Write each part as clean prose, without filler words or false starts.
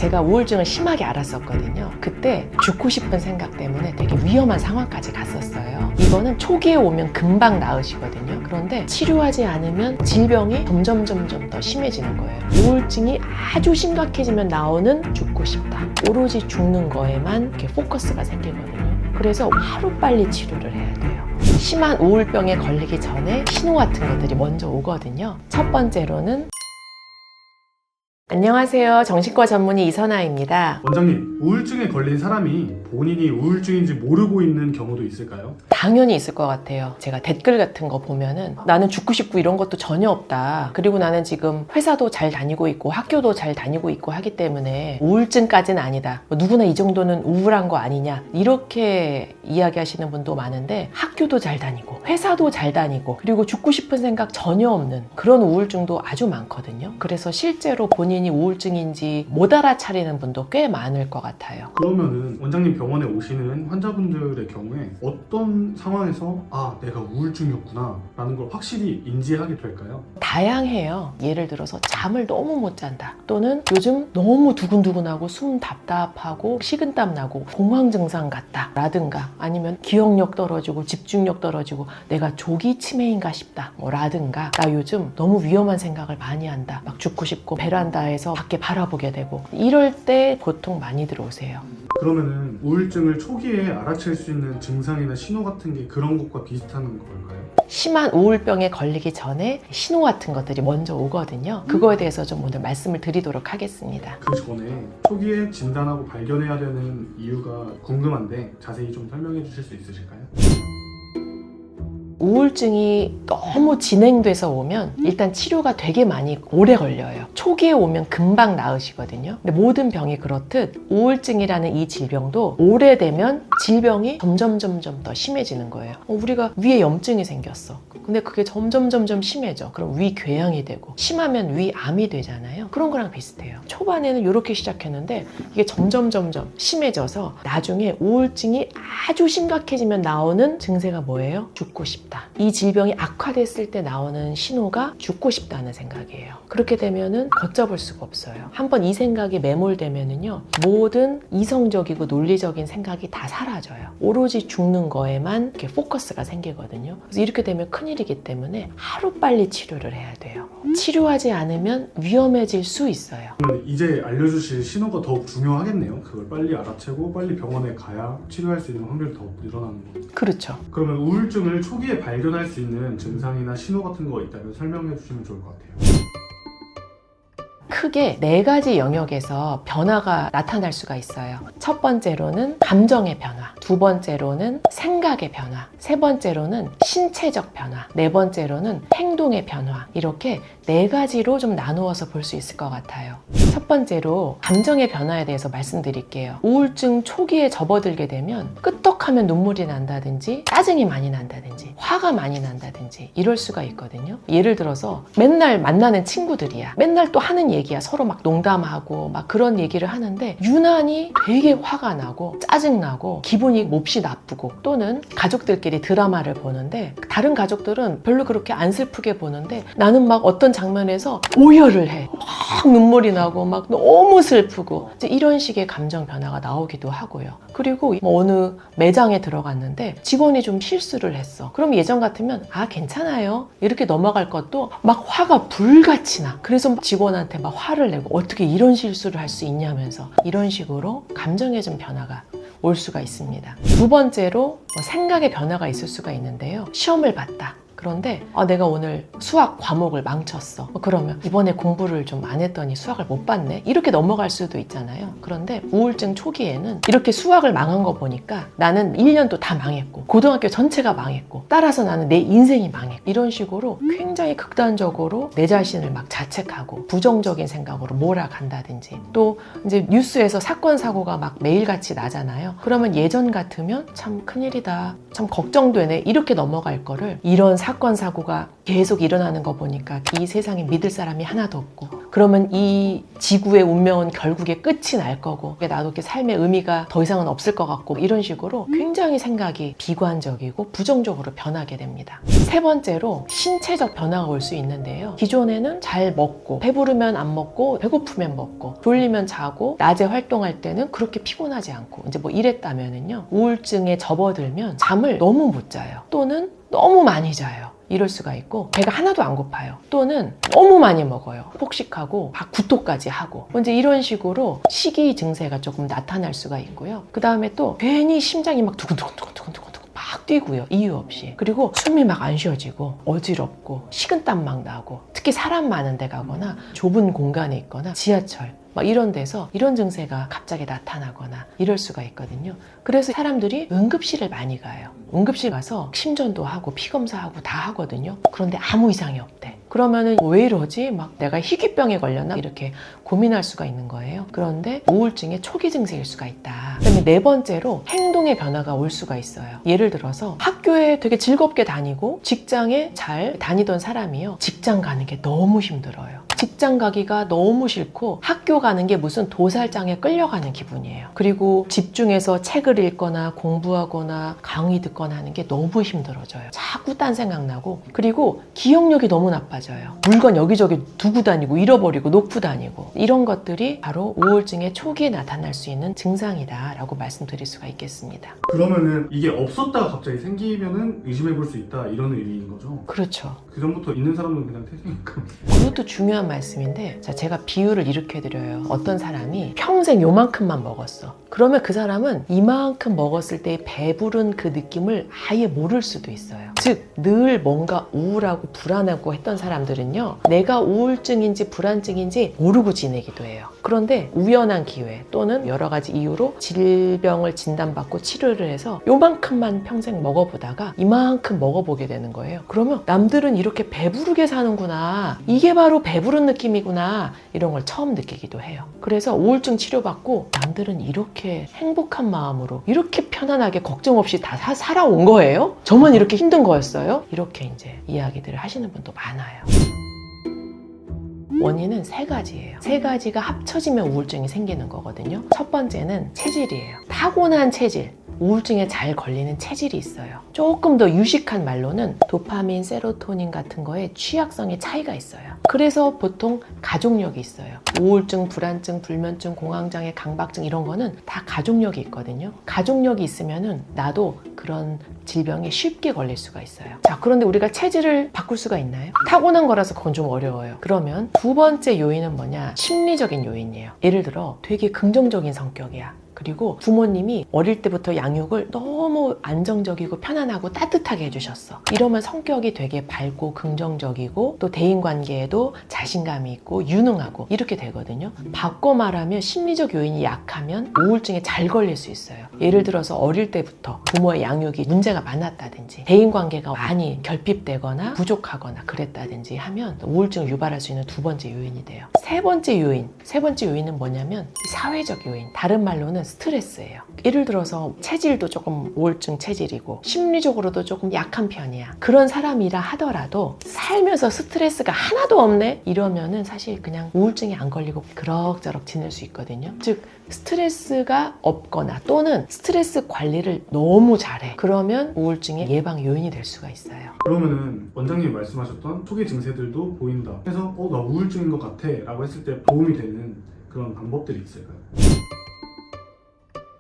제가 우울증을 심하게 앓았었거든요. 그때 죽고 싶은 생각 때문에 되게 위험한 상황까지 갔었어요. 이거는 초기에 오면 금방 나으시거든요. 그런데 치료하지 않으면 질병이 점점 더 심해지는 거예요. 우울증이 아주 심각해지면 나오는 죽고 싶다. 오로지 죽는 거에만 이렇게 포커스가 생기거든요. 그래서 하루빨리 치료를 해야 돼요. 심한 우울병에 걸리기 전에 신호 같은 것들이 먼저 오거든요. 첫 번째로는 안녕하세요. 정신과 전문의 이선아입니다. 원장님, 우울증에 걸린 사람이 본인이 우울증인지 모르고 있는 경우도 있을까요? 당연히 있을 것 같아요. 제가 댓글 같은 거 보면은 나는 죽고 싶고 이런 것도 전혀 없다. 그리고 나는 지금 회사도 잘 다니고 있고 학교도 잘 다니고 있고 하기 때문에 우울증까지는 아니다. 누구나 이 정도는 우울한 거 아니냐. 이렇게 이야기하시는 분도 많은데 학교도 잘 다니고 회사도 잘 다니고 그리고 죽고 싶은 생각 전혀 없는 그런 우울증도 아주 많거든요. 그래서 실제로 본인이 우울증인지 못 알아차리는 분도 꽤 많을 것 같아요. 그러면은 원장님 병원에 오시는 환자분들의 경우에 어떤 상황에서 내가 우울증이었구나 라는 걸 확실히 인지하게 될까요? 다양해요. 예를 들어서 잠을 너무 못 잔다. 또는 요즘 너무 두근두근하고 숨 답답하고 식은땀 나고 공황 증상 같다. 라든가 아니면 기억력 떨어지고 집중력 떨어지고 내가 조기 치매인가 싶다. 라든가 나 요즘 너무 위험한 생각을 많이 한다. 막 죽고 싶고 베란다에서 밖에 바라보게 되고 이럴 때 보통 많이 들어오세요. 그러면은 우울증을 초기에 알아챌 수 있는 증상이나 신호 같은 게 그런 것과 비슷한 걸까요? 심한 우울병에 걸리기 전에 신호 같은 것들이 먼저 오거든요. 그거에 대해서 좀 오늘 말씀을 드리도록 하겠습니다. 그 전에 초기에 진단하고 발견해야 되는 이유가 궁금한데 자세히 좀 설명해 주실 수 있으실까요? 우울증이 너무 진행돼서 오면 일단 치료가 되게 많이 오래 걸려요. 초기에 오면 금방 나으시거든요. 근데 모든 병이 그렇듯 우울증이라는 이 질병도 오래되면 질병이 점점 더 심해지는 거예요. 우리가 위에 염증이 생겼어. 근데 그게 점점 심해져. 그럼 위궤양이 되고 심하면 위암이 되잖아요. 그런 거랑 비슷해요. 초반에는 이렇게 시작했는데 이게 점점 심해져서 나중에 우울증이 아주 심각해지면 나오는 증세가 뭐예요? 죽고 싶다. 이 질병이 악화됐을 때 나오는 신호가 죽고 싶다는 생각이에요. 그렇게 되면은 걷잡을 수가 없어요. 한번 이 생각에 매몰되면은요, 모든 이성적이고 논리적인 생각이 다 사라져요. 오로지 죽는 거에만 이렇게 포커스가 생기거든요. 그래서 이렇게 되면 큰일이기 때문에 하루빨리 치료를 해야 돼요. 치료하지 않으면 위험해질 수 있어요. 그러면 이제 알려주실 신호가 더욱 중요하겠네요. 그걸 빨리 알아채고 빨리 병원에 가야 치료할 수 있는 확률이 더 늘어나는 거죠. 그렇죠. 그러면 우울증을 초기에 발견할 수 있는 증상이나 신호 같은 거 있다면 설명해 주시면 좋을 것 같아요. 크게 4가지 영역에서 변화가 나타날 수가 있어요. 첫 번째로는 감정의 변화, 두 번째로는 생각의 변화, 세 번째로는 신체적 변화, 네 번째로는 행동의 변화. 이렇게 4가지로 좀 나누어서 볼 수 있을 것 같아요. 첫 번째로 감정의 변화에 대해서 말씀드릴게요. 우울증 초기에 접어들게 되면 끄떡하면 눈물이 난다든지 짜증이 많이 난다든지 화가 많이 난다든지 이럴 수가 있거든요. 예를 들어서 맨날 만나는 친구들이야. 맨날 또 하는 얘기야. 서로 막 농담하고 막 그런 얘기를 하는데 유난히 되게 화가 나고 짜증나고 기분이 몹시 나쁘고 또는 가족들끼리 드라마를 보는데 다른 가족들은 별로 그렇게 안 슬프게 보는데 나는 막 어떤 장면에서 오열을 해. 막 눈물이 나고 막 너무 슬프고 이제 이런 식의 감정 변화가 나오기도 하고요. 그리고 어느 매장에 들어갔는데 직원이 좀 실수를 했어. 그럼 예전 같으면 괜찮아요 이렇게 넘어갈 것도 막 화가 불같이 나. 그래서 직원한테 막 화를 내고 어떻게 이런 실수를 할 수 있냐면서 이런 식으로 감정의 좀 변화가 올 수가 있습니다. 두 번째로 생각의 변화가 있을 수가 있는데요. 시험을 봤다. 그런데 내가 오늘 수학 과목을 망쳤어. 그러면 이번에 공부를 좀 안 했더니 수학을 못 봤네. 이렇게 넘어갈 수도 있잖아요. 그런데 우울증 초기에는 이렇게 수학을 망한 거 보니까 나는 1년도 다 망했고 고등학교 전체가 망했고 따라서 나는 내 인생이 망했고 이런 식으로 굉장히 극단적으로 내 자신을 막 자책하고 부정적인 생각으로 몰아간다든지 또 이제 뉴스에서 사건 사고가 막 매일같이 나잖아요. 그러면 예전 같으면 참 큰일이다. 참 걱정되네. 이렇게 넘어갈 거를 이런 사고 사건 사고가 계속 일어나는 거 보니까 이 세상에 믿을 사람이 하나도 없고, 그러면 이 지구의 운명은 결국에 끝이 날 거고, 나도 이렇게 삶의 의미가 더 이상은 없을 것 같고, 이런 식으로 굉장히 생각이 비관적이고 부정적으로 변하게 됩니다. 세 번째로 신체적 변화가 올 수 있는데요. 기존에는 잘 먹고, 배부르면 안 먹고, 배고프면 먹고, 졸리면 자고, 낮에 활동할 때는 그렇게 피곤하지 않고, 이제 뭐 이랬다면은요, 우울증에 접어들면 잠을 너무 못 자요. 또는 너무 많이 자요. 이럴 수가 있고, 배가 하나도 안 고파요. 또는 너무 많이 먹어요. 폭식하고 막 구토까지 하고, 이제 이런 식으로 식이 증세가 조금 나타날 수가 있고요. 그 다음에 또 괜히 심장이 막 두근두근두근두근두근 막 뛰고요. 이유 없이. 그리고 숨이 막 안 쉬어지고 어지럽고 식은땀 막 나고, 특히 사람 많은 데 가거나 좁은 공간에 있거나 지하철 막 이런 데서 이런 증세가 갑자기 나타나거나 이럴 수가 있거든요. 그래서 사람들이 응급실을 많이 가요. 응급실 가서 심전도 하고 피검사하고 다 하거든요. 그런데 아무 이상이 없대. 그러면은 왜 이러지? 막 내가 희귀병에 걸렸나? 이렇게 고민할 수가 있는 거예요. 그런데 우울증의 초기 증세일 수가 있다. 그다음에 네 번째로 행동의 변화가 올 수가 있어요. 예를 들어서 학교에 되게 즐겁게 다니고 직장에 잘 다니던 사람이요, 직장 가는 게 너무 힘들어요. 직장 가기가 너무 싫고 학교 가는 게 무슨 도살장에 끌려가는 기분이에요. 그리고 집중해서 책을 읽거나 공부하거나 강의 듣거나 하는 게 너무 힘들어져요. 자꾸 딴 생각나고, 그리고 기억력이 너무 나빠져요. 물건 여기저기 두고 다니고 잃어버리고 놓고 다니고, 이런 것들이 바로 우울증의 초기에 나타날 수 있는 증상이다 라고 말씀드릴 수가 있겠습니다. 그러면은 이게 없었다가 갑자기 생기면은 의심해 볼 수 있다, 이런 의미인 거죠? 그렇죠. 그 전부터 있는 사람은 그냥 태생이니까. 그것도 중요한 말씀인데, 자, 제가 비유를 이렇게 드려요. 어떤 사람이 평생 요만큼만 먹었어. 그러면 그 사람은 이만큼 먹었을 때 배부른 그 느낌을 아예 모를 수도 있어요. 즉, 늘 뭔가 우울하고 불안하고 했던 사람들은요, 내가 우울증인지 불안증인지 모르고 지내기도 해요. 그런데 우연한 기회 또는 여러 가지 이유로 질병을 진단받고 치료를 해서 요만큼만 평생 먹어보다가 이만큼 먹어보게 되는 거예요. 그러면 남들은 이렇게 배부르게 사는구나, 이게 바로 배부른 느낌이구나, 이런 걸 처음 느끼기도 해요. 그래서 우울증 치료받고 남들은 이렇게 행복한 마음으로 이렇게 편안하게 걱정 없이 다 살아온 거예요? 저만 이렇게 힘든 거였어요? 이렇게 이제 이야기들을 하시는 분도 많아요. 원인은 세 가지예요. 세 가지가 합쳐지면 우울증이 생기는 거거든요. 첫 번째는 체질이에요. 타고난 체질. 우울증에 잘 걸리는 체질이 있어요. 조금 더 유식한 말로는 도파민, 세로토닌 같은 거에 취약성의 차이가 있어요. 그래서 보통 가족력이 있어요. 우울증, 불안증, 불면증, 공황장애, 강박증 이런 거는 다 가족력이 있거든요. 가족력이 있으면은 나도 그런 질병에 쉽게 걸릴 수가 있어요. 자, 그런데 우리가 체질을 바꿀 수가 있나요? 타고난 거라서 그건 좀 어려워요. 그러면 두 번째 요인은 뭐냐? 심리적인 요인이에요. 예를 들어 되게 긍정적인 성격이야. 그리고 부모님이 어릴 때부터 양육을 너무 안정적이고 편안하고 따뜻하게 해주셨어. 이러면 성격이 되게 밝고 긍정적이고 또 대인관계에도 자신감이 있고 유능하고 이렇게 되거든요. 바꿔 말하면 심리적 요인이 약하면 우울증에 잘 걸릴 수 있어요. 예를 들어서 어릴 때부터 부모의 양육이 문제가 많았다든지 대인관계가 많이 결핍되거나 부족하거나 그랬다든지 하면 우울증을 유발할 수 있는 두 번째 요인이 돼요. 세 번째 요인은 뭐냐면 사회적 요인, 다른 말로는 스트레스예요. 예를 들어서 체질도 조금 우울증 체질이고 심리적으로도 조금 약한 편이야. 그런 사람이라 하더라도 살면서 스트레스가 하나도 없네? 이러면은 사실 그냥 우울증에 안 걸리고 그럭저럭 지낼 수 있거든요. 즉 스트레스가 없거나 또는 스트레스 관리를 너무 잘해. 그러면 우울증의 예방 요인이 될 수가 있어요. 그러면은 원장님이 말씀하셨던 초기 증세들도 보인다 해서 나 우울증인 것 같아 라고 했을 때 도움이 되는 그런 방법들이 있을까요?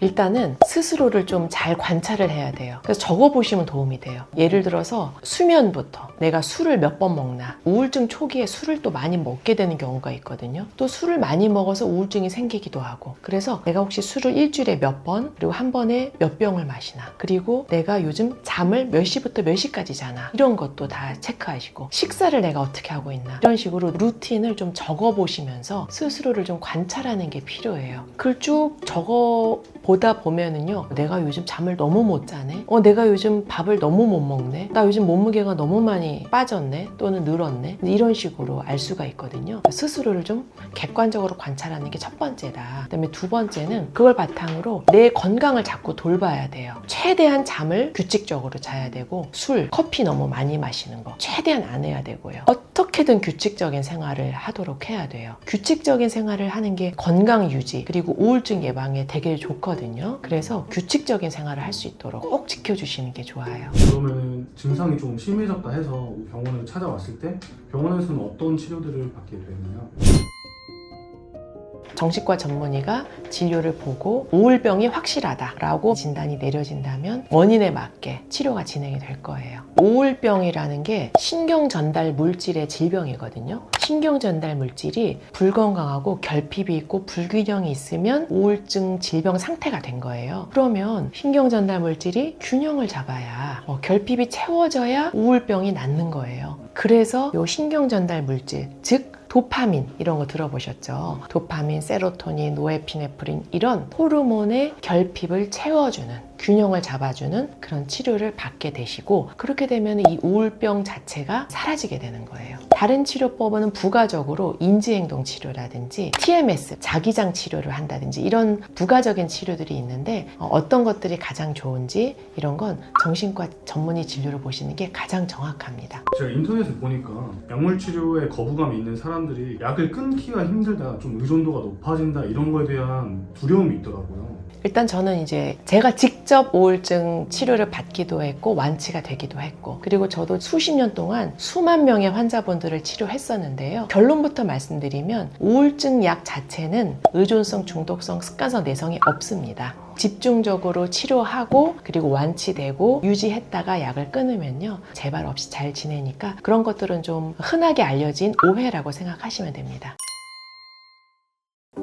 일단은 스스로를 좀 잘 관찰을 해야 돼요. 그래서 적어보시면 도움이 돼요. 예를 들어서 수면부터 내가 술을 몇 번 먹나. 우울증 초기에 술을 또 많이 먹게 되는 경우가 있거든요. 또 술을 많이 먹어서 우울증이 생기기도 하고. 그래서 내가 혹시 술을 일주일에 몇 번, 그리고 한 번에 몇 병을 마시나. 그리고 내가 요즘 잠을 몇 시부터 몇 시까지 자나. 이런 것도 다 체크하시고, 식사를 내가 어떻게 하고 있나. 이런 식으로 루틴을 좀 적어보시면서 스스로를 좀 관찰하는 게 필요해요. 글 쭉 적어 보다 보면은요, 내가 요즘 잠을 너무 못 자네, 내가 요즘 밥을 너무 못 먹네, 나 요즘 몸무게가 너무 많이 빠졌네 또는 늘었네, 이런 식으로 알 수가 있거든요. 스스로를 좀 객관적으로 관찰하는 게 첫 번째다. 그다음에 두 번째는 그걸 바탕으로 내 건강을 자꾸 돌봐야 돼요. 최대한 잠을 규칙적으로 자야 되고, 술, 커피 너무 많이 마시는 거 최대한 안 해야 되고요. 어떻게든 규칙적인 생활을 하도록 해야 돼요. 규칙적인 생활을 하는 게 건강 유지 그리고 우울증 예방에 되게 좋거든요. 그래서 규칙적인 생활을 할 수 있도록 꼭 지켜주시는 게 좋아요. 그러면 증상이 좀 심해졌다 해서 병원을 찾아왔을 때 병원에서는 어떤 치료들을 받게 되나요? 정신과 전문의가 진료를 보고 우울병이 확실하다라고 진단이 내려진다면 원인에 맞게 치료가 진행이 될 거예요. 우울병이라는 게 신경 전달 물질의 질병이거든요. 신경 전달 물질이 불건강하고 결핍이 있고 불균형이 있으면 우울증 질병 상태가 된 거예요. 그러면 신경 전달 물질이 균형을 잡아야, 결핍이 채워져야 우울병이 낫는 거예요. 그래서 이 신경 전달 물질, 즉 도파민 이런 거 들어보셨죠? 도파민, 세로토닌, 노에피네프린 이런 호르몬의 결핍을 채워주는, 균형을 잡아주는 그런 치료를 받게 되시고, 그렇게 되면 이 우울병 자체가 사라지게 되는 거예요. 다른 치료법은 부가적으로 인지행동 치료라든지 TMS, 자기장 치료를 한다든지 이런 부가적인 치료들이 있는데, 어떤 것들이 가장 좋은지 이런 건 정신과 전문의 진료를 보시는 게 가장 정확합니다. 제가 인터넷에 보니까 약물 치료에 거부감이 있는 사람들이 약을 끊기가 힘들다, 좀 의존도가 높아진다 이런 거에 대한 두려움이 있더라고요. 일단 저는 이제 제가 직접 우울증 치료를 받기도 했고 완치가 되기도 했고, 그리고 저도 수십 년 동안 수만 명의 환자분들을 치료했었는데요. 결론부터 말씀드리면 우울증 약 자체는 의존성, 중독성, 습관성, 내성이 없습니다. 집중적으로 치료하고 그리고 완치되고 유지했다가 약을 끊으면요, 재발 없이 잘 지내니까 그런 것들은 좀 흔하게 알려진 오해라고 생각하시면 됩니다.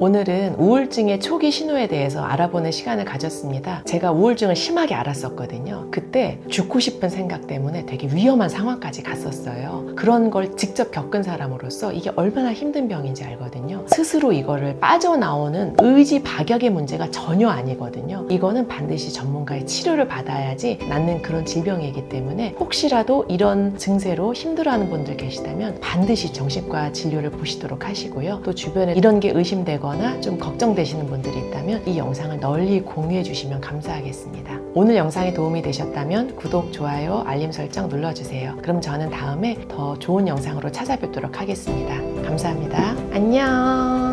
오늘은 우울증의 초기 신호에 대해서 알아보는 시간을 가졌습니다. 제가 우울증을 심하게 앓았었거든요. 그때 죽고 싶은 생각 때문에 되게 위험한 상황까지 갔었어요. 그런 걸 직접 겪은 사람으로서 이게 얼마나 힘든 병인지 알거든요. 스스로 이거를 빠져나오는 의지 박약의 문제가 전혀 아니거든요. 이거는 반드시 전문가의 치료를 받아야지 낫는 그런 질병이기 때문에 혹시라도 이런 증세로 힘들어하는 분들 계시다면 반드시 정신과 진료를 보시도록 하시고요. 또 주변에 이런 게 의심되고 좀 걱정되시는 분들이 있다면 이 영상을 널리 공유해 주시면 감사하겠습니다. 오늘 영상이 도움이 되셨다면 구독, 좋아요, 알림 설정 눌러주세요. 그럼 저는 다음에 더 좋은 영상으로 찾아뵙도록 하겠습니다. 감사합니다. 안녕.